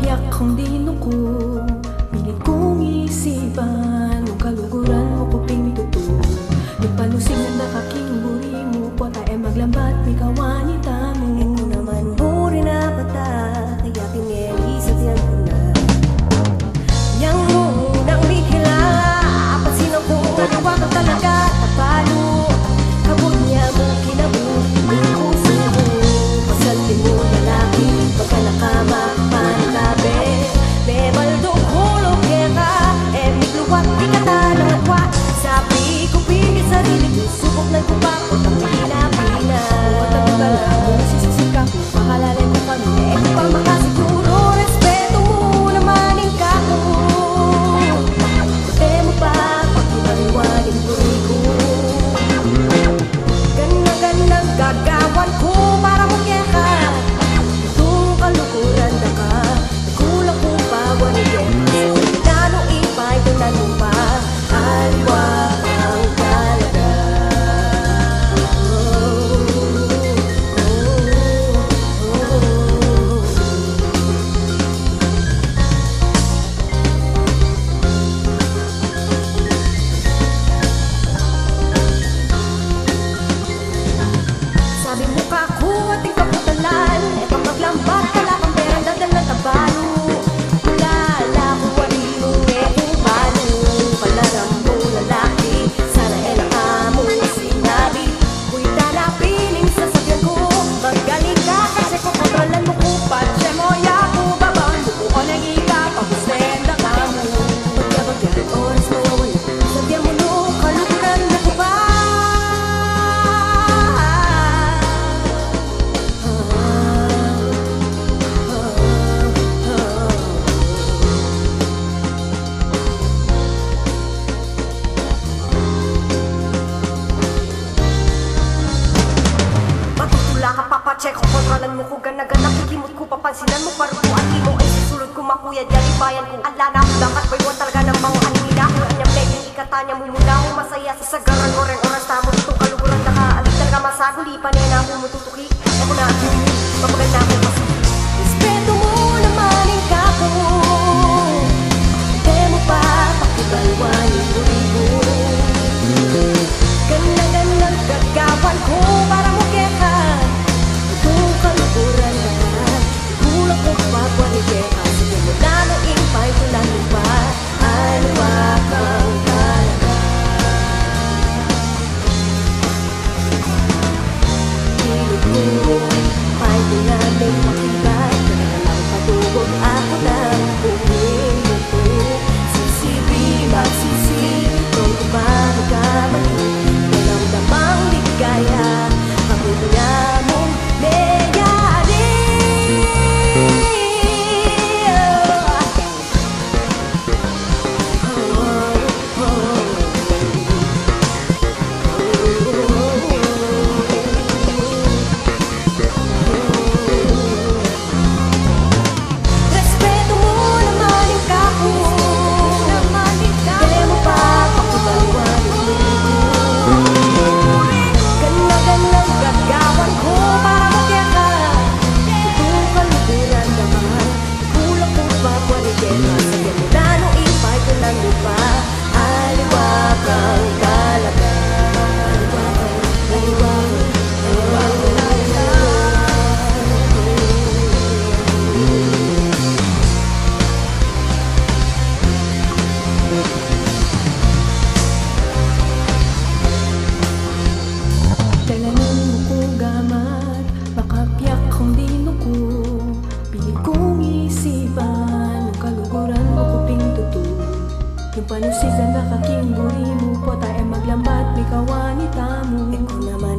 Makapyak kong dinuko, pilit kong isipan ang kaluguran mo ko pinituto. Yung panusig na nakakimburi mo po tayo maglambat, may kawanita mo. Ito naman buri na pata, kaya pinili sa tiyan ko na. Yang unang bigla, pansin ako, nagawa ka talaga. Napalo, kabot niya mo, kinabuhi mo, puso mo. Pasalti mo lalaki, pagka nakama, panitabi. Bebaldo, hulog kera, migluwat, di ka talangwa. Sabi ko, pingit sarili ko, subok ng kupa ko, pangpina-pina. Tabi ba lang mo, sisisika ko, makalalay mo kami. Ito pa makasiguro, respeto mo naman ang kako. Puti mo pa, pagkibaliwanin ko ko. Ganang-ganang gagawan ko para mo kaya. Itong kalukuran na ka, nagkulang ko pa, wanigyan. Lalo ipay, tunanong pa, aliwa ang talaga. Sabi mo ka ako at ikaw putalan, eto maglambat ka lang ang perang dadal ng tabalo. Ulala ko warinong kung paano palaram mo lalaki. Sana nakamo sinabi ko'y tanapiling sasakyan ko. Magaling ka kasi kukontrolan mo ko. Patse mo yako babang buko ko nag-iba pag-senda ka mo. Pagkabagyan oras mawawala, sabihan mo no kalukuran na ko ba? Matutula ka papacheck ko, kontrolan mo ko gana-gana. Kikimot ko, papansinan mo, parukuan mo ay susulod ko, makuya, dalibayan ko. Ala na ako dapat, baywan talaga ng mga anina. Kung anyang pwedeng ikatanya mo muna ako masaya sa sagaran ko rin oras tamo. Itong kaluguran na ka, alit talaga masaguli. Panay na ako mututuki, ako na ako, mapagal na ako masuki. Respeto mo naman ang kako. Hindi mo pa, pakibalwanin ko ribo. Ganang-ganang gagawan ko para mo kaya. Itong kaluguran na ka, kulang ko pa, wanigyan. Sige mo na nung impay, tulang pa, ano ba kang talaga? Hilog ko, pa'y tinaming makibay. Talagang patugog ako ng buhay mo ko. Sisibi, magsisi, kung ba nagkamali. Dalang-damang ligaya, pabuto na mong mayari. Respeto mo naman ang kako. Dali mo pa, pakibaliwanin ko. Ganang-ganang gagawan ko para magyaka. Itong kaluguran naman, kulang ko pa, wanigyan. Sige mo na nung ipay ko lang lupa, aliwa kang talaga. Aliwa kang talaga. Dalanan mo kong gamat, makapyak kong dinuko. Pilit kong isipan ang kaluguran mo ko pintuto. Yung panusig na nakakimburi mo po tayo maglambat, may kawanita mo. Ikaw naman